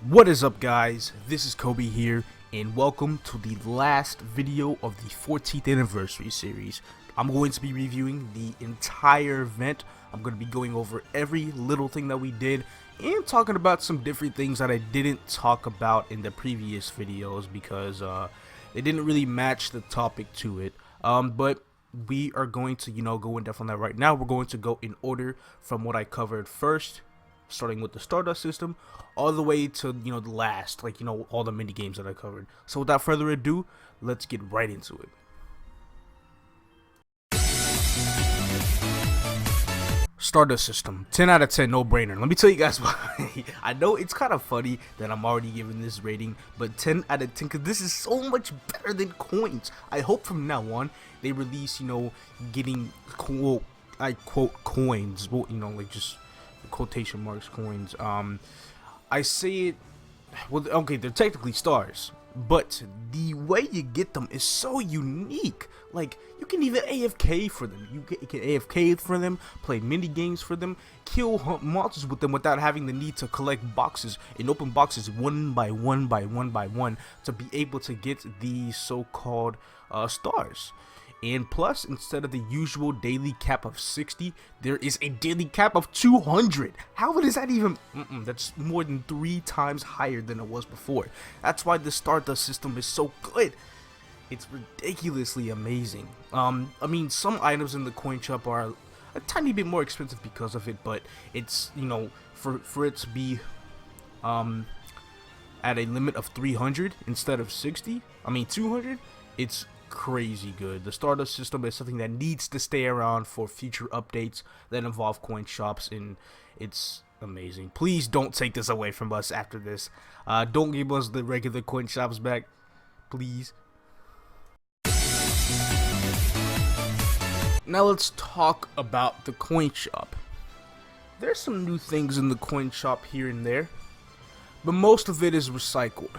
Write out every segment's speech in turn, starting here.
What is up, guys? This is Kobe here, and welcome to the last video of the 14th anniversary series. I'm going to be reviewing the entire event. I'm going to be going over every little thing that we did and talking about some different things that I didn't talk about in the previous videos because they didn't really match the topic to it. But we are going to, go in depth on that right now. We're going to go in order from what I covered first, starting with the Stardust System, all the way to, the last, all the mini games that I covered. So without further ado, let's get right into it. Stardust System, 10 out of 10, no brainer. Let me tell you guys why. I know it's kind of funny that I'm already giving this rating, but 10 out of 10, because this is so much better than coins. I hope from now on they release, getting cool, I quote, coins, well, just quotation marks, coins. I say it, well, okay, they're technically stars, but the way you get them is so unique. Like, you can even AFK for them. You can AFK for them, play mini games for them, kill monsters with them without having the need to collect boxes and open boxes one by one to be able to get these so-called stars. And plus, instead of the usual daily cap of 60, there is a daily cap of 200. How is that even? That's more than 3 times higher than it was before. That's why the Stardust System is so good. It's ridiculously amazing. I mean, some items in the coin shop are a tiny bit more expensive because of it, but it's, for it to be at a limit of 300 instead of 200, it's crazy good. The Stardust System is something that needs to stay around for future updates that involve coin shops, and it's amazing. Please don't take this away from us after this. Don't give us the regular coin shops back, please. Now let's talk about the coin shop. There's some new things in the coin shop here and there, but most of it is recycled.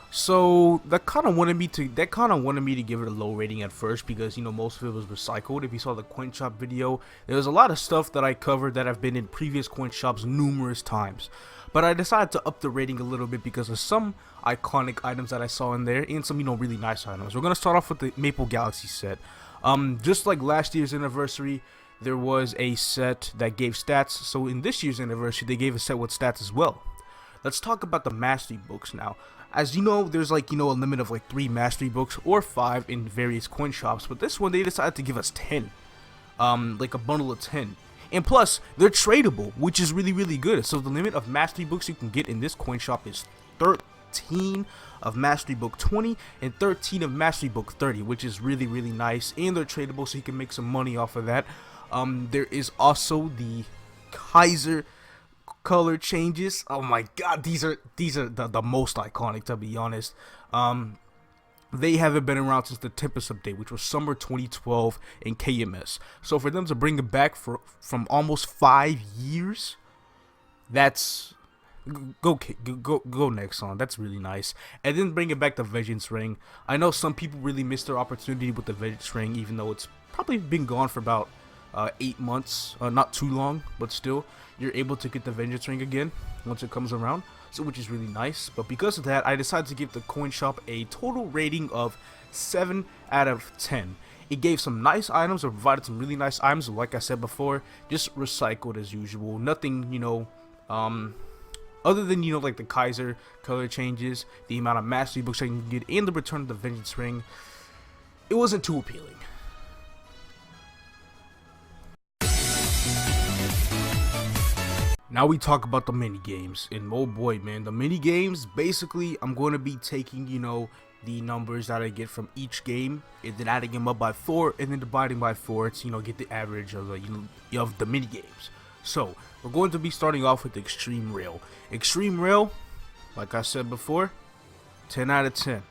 So that kind of wanted me to give it a low rating at first because most of it was recycled. If you saw the coin shop video, there was a lot of stuff that I covered that have been in previous coin shops numerous times. But I decided to up the rating a little bit because of some iconic items that I saw in there and some really nice items. We're gonna start off with the Maple Galaxy set. Just like last year's anniversary, there was a set that gave stats. So in this year's anniversary, they gave a set with stats as well. Let's talk about the mastery books now. As you know, there's a limit of 3 mastery books or 5 in various coin shops, but this one they decided to give us 10, like a bundle of 10. And plus, they're tradable, which is really good. So the limit of mastery books you can get in this coin shop is 13 of mastery book 20 and 13 of mastery book 30, which is really nice. And they're tradable, so you can make some money off of that. There is also the Kaiser color changes. Oh my god, these are the most iconic, to be honest. They haven't been around since the Tempest update, which was summer 2012 in KMS. So for them to bring it back from almost 5 years, that's go Nexon. That's really nice. And then bring it back to Vengeance Ring. I know some people really missed their opportunity with the Vengeance Ring, even though it's probably been gone for about 8 months, not too long, but still, you're able to get the Vengeance Ring again once it comes around, so which is really nice. But because of that, I decided to give the coin shop a total rating of 7 out of 10. It gave some nice items, or provided some really nice items, like I said before, just recycled as usual. Nothing, other than, like the Kaiser color changes, the amount of mastery books I can get, and the return of the Vengeance Ring. It wasn't too appealing. Now we talk about the mini games, and oh boy, man, the mini games, basically I'm going to be taking the numbers that I get from each game and then adding them up by 4 and then dividing by 4 to get the average of the mini games. So we're going to be starting off with Extreme Rail. Extreme Rail, like I said before, 10 out of 10.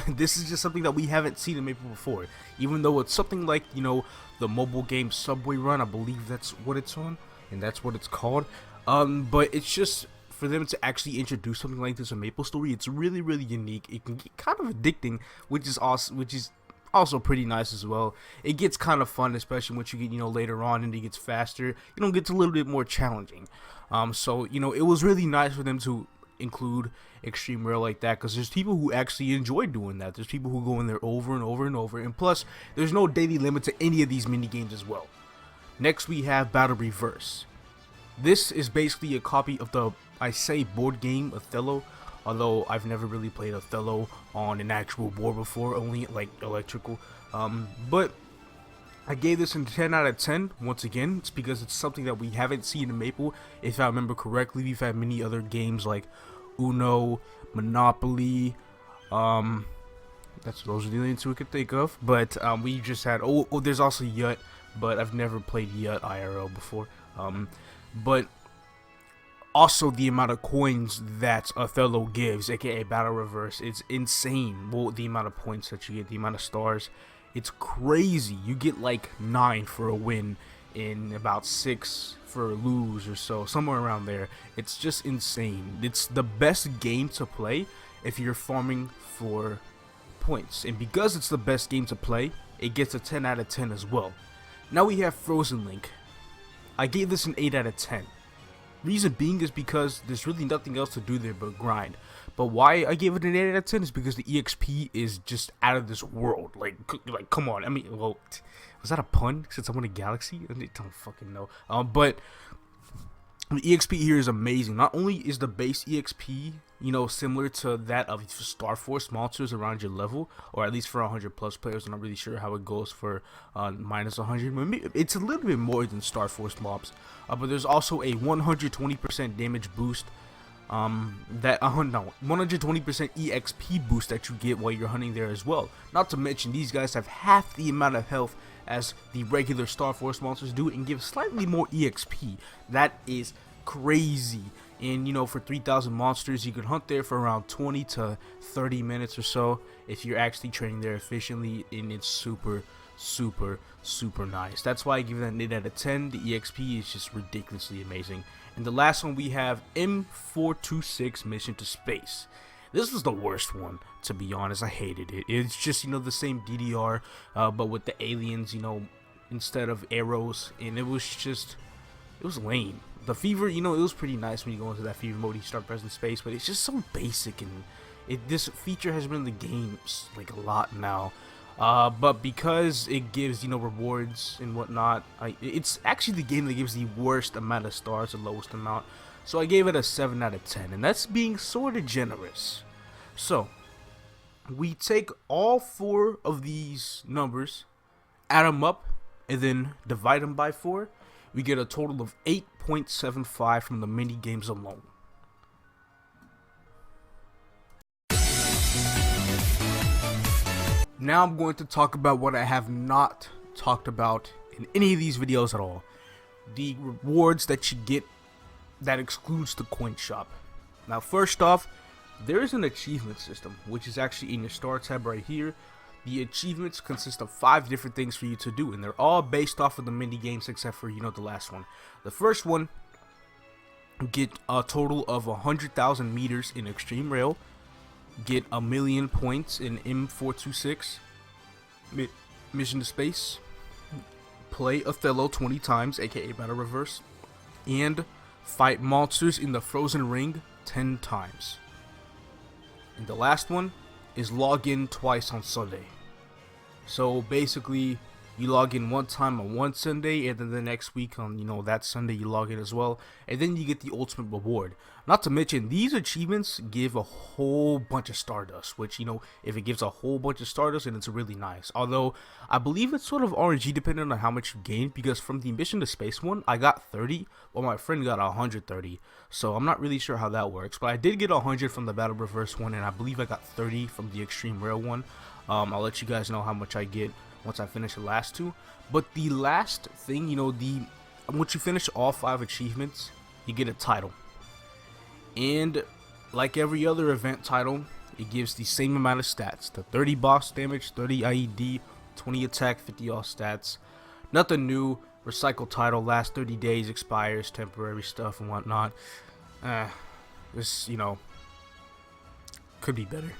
This is just something that we haven't seen in Maple before, even though it's something like the mobile game Subway Run. I believe that's what it's on, and that's what it's called. But it's just for them to actually introduce something like this in MapleStory. It's really unique. It can get kind of addicting, which is awesome, which is also pretty nice as well. It gets kind of fun, especially once you get, later on, and it gets faster. It gets a little bit more challenging. So it was really nice for them to include extreme rare like that, because there's people who actually enjoy doing that. There's people who go in there over and over and over, and plus there's no daily limit to any of these mini games as well. Next we have Battle Reverse. This is basically a copy of the, I say, board game Othello, although I've never really played Othello on an actual board before, only like electrical. But I gave this a 10 out of 10. Once again, it's because it's something that we haven't seen in Maple. If I remember correctly, we've had many other games like Uno, Monopoly. Those are the only two we could think of. But we just had there's also Yut, but I've never played Yut IRL before. But also the amount of coins that Othello gives, aka Battle Reverse, it's insane. Well, the amount of points that you get, the amount of stars, it's crazy. You get like 9 for a win and about 6 for a lose or so, somewhere around there. It's just insane. It's the best game to play if you're farming for points, and because it's the best game to play, it gets a 10 out of 10 as well. Now we have Frozen Link. I gave this an 8 out of 10. Reason being is because there's really nothing else to do there but grind. But why I gave it an 8 out of 10 is because the EXP is just out of this world. Like come on. I mean, well, was that a pun? Since I'm in a galaxy? I don't fucking know. But the EXP here is amazing. Not only is the base EXP, similar to that of Star Force monsters around your level, or at least for 100 plus players. I'm not really sure how it goes for minus 100. Maybe it's a little bit more than Star Force mobs. But there's also a 120% damage boost. 120% EXP boost that you get while you're hunting there as well. Not to mention, these guys have half the amount of health as the regular Star Force monsters do, and give slightly more EXP. That is crazy. And for 3,000 monsters, you can hunt there for around 20 to 30 minutes or so if you're actually training there efficiently, and it's super nice. That's why I give that an 8 out of 10. The EXP is just ridiculously amazing. And the last one we have M426 Mission to Space. This was the worst one, to be honest. I hated it. It's just, the same DDR, but with the aliens, instead of arrows. And it was lame. The fever, it was pretty nice when you go into that fever mode, you start pressing space, but it's just so basic, and this feature has been in the games like a lot now. But because it gives, rewards and whatnot, it's actually the game that gives the worst amount of stars, the lowest amount. So I gave it a 7 out of 10, and that's being sort of generous. So we take all 4 of these numbers, add them up, and then divide them by 4. We get a total of 8.75 from the mini games alone. Now I'm going to talk about what I have not talked about in any of these videos at all. The rewards that you get that excludes the coin shop. Now first off, there is an achievement system, which is actually in your star tab right here. The achievements consist of 5 different things for you to do, and they're all based off of the mini games except for the last one. The first one, get a total of 100,000 meters in extreme rail, get 1,000,000 points in M426 Mission to Space, play Othello 20 times, aka Battle Reverse, and fight monsters in the Frozen Ring 10 times. And the last one is log in twice on Sunday. So basically, you log in one time on one Sunday, and then the next week on that Sunday you log in as well, and then you get the ultimate reward. Not to mention, these achievements give a whole bunch of Stardust, which if it gives a whole bunch of Stardust, then it's really nice. Although I believe it's sort of RNG dependent on how much you gain, because from the Mission to Space one I got 30, while my friend got 130. So I'm not really sure how that works, but I did get 100 from the Battle Reverse one, and I believe I got 30 from the Extreme Rail one. I'll let you guys know how much I get once I finish the last 2. But the last thing, once you finish all 5 achievements, you get a title. And like every other event title, it gives the same amount of stats. The 30 boss damage, 30 IED, 20 attack, 50 all stats. Nothing new. Recycle title, last 30 days, expires, temporary stuff and whatnot. This, could be better.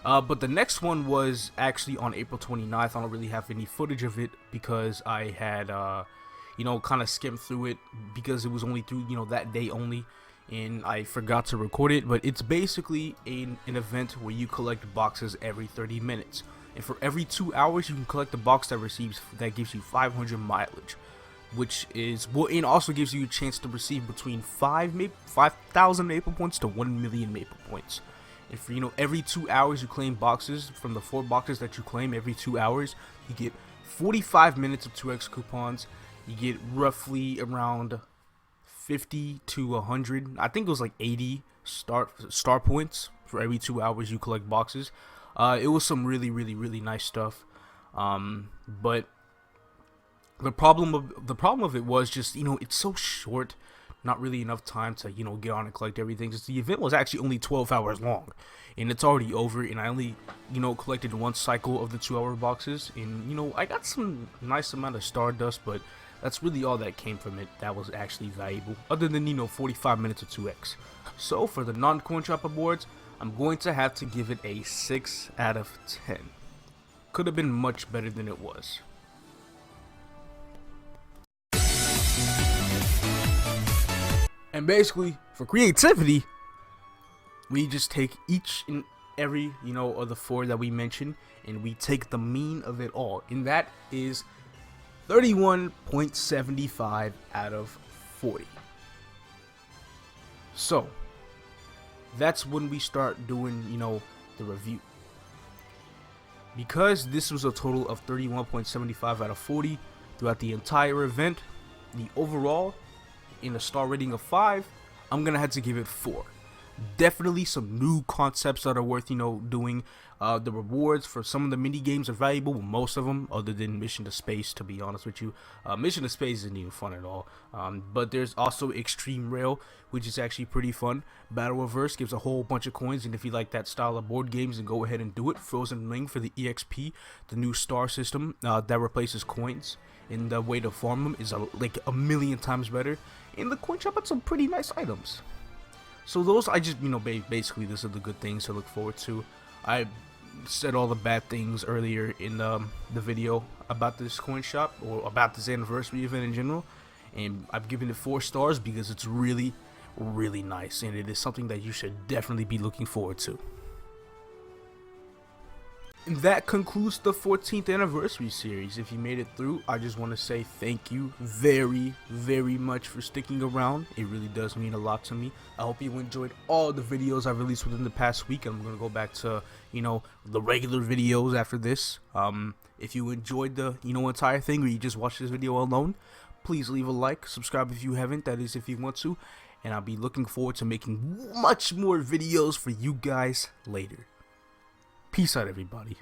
But the next one was actually on April 29th. I don't really have any footage of it because I had, kind of skimmed through it because it was only through, that day only, and I forgot to record it. But it's basically an event where you collect boxes every 30 minutes. And for every 2 hours, you can collect a box that gives you 500 mileage, which is and also gives you a chance to receive between 5,000 maple points to 1 million maple points. And for every 2 hours you claim boxes, from the 4 boxes that you claim every 2 hours, you get 45 minutes of 2x coupons. You get roughly around 50 to 100. I think it was like 80 star points for every 2 hours you collect boxes. It was some really, really, really nice stuff. But the problem of it was just, it's so short. Not really enough time to get on and collect everything. Just the event was actually only 12 hours long, and it's already over, and I only collected one cycle of the 2-hour boxes, and I got some nice amount of Stardust, but that's really all that came from it that was actually valuable, other than 45 minutes of 2x. So for the non-coin shop awards, I'm going to have to give it a 6 out of 10. Could have been much better than it was. And basically, for creativity, we just take each and every, of the 4 that we mentioned, and we take the mean of it all. And that is 31.75 out of 40. So, that's when we start doing, the review. Because this was a total of 31.75 out of 40 throughout the entire event, the overall, in a star rating of 5, I'm gonna have to give it 4. Definitely some new concepts that are worth doing. The rewards for some of the mini games are valuable, most of them, other than Mission to Space, to be honest with you. Mission to Space isn't even fun at all. But there's also Extreme Rail, which is actually pretty fun. Battle Reverse gives a whole bunch of coins, and if you like that style of board games, then go ahead and do it. Frozen Ring for the EXP, the new star system that replaces coins, and the way to farm them is like a million times better. And the coin shop had some pretty nice items. So those, I just, basically these are the good things to look forward to. I said all the bad things earlier in the video about this coin shop, or about this anniversary event in general. And I've given it 4 stars because it's really, really nice. And it is something that you should definitely be looking forward to. And that concludes the 14th anniversary series. If you made it through, I just want to say thank you very, very much for sticking around. It really does mean a lot to me. I hope you enjoyed all the videos I released within the past week. I'm going to go back to, the regular videos after this. If you enjoyed the, entire thing, or you just watched this video alone, please leave a like, subscribe if you haven't, that is if you want to. And I'll be looking forward to making much more videos for you guys later. Peace out, everybody.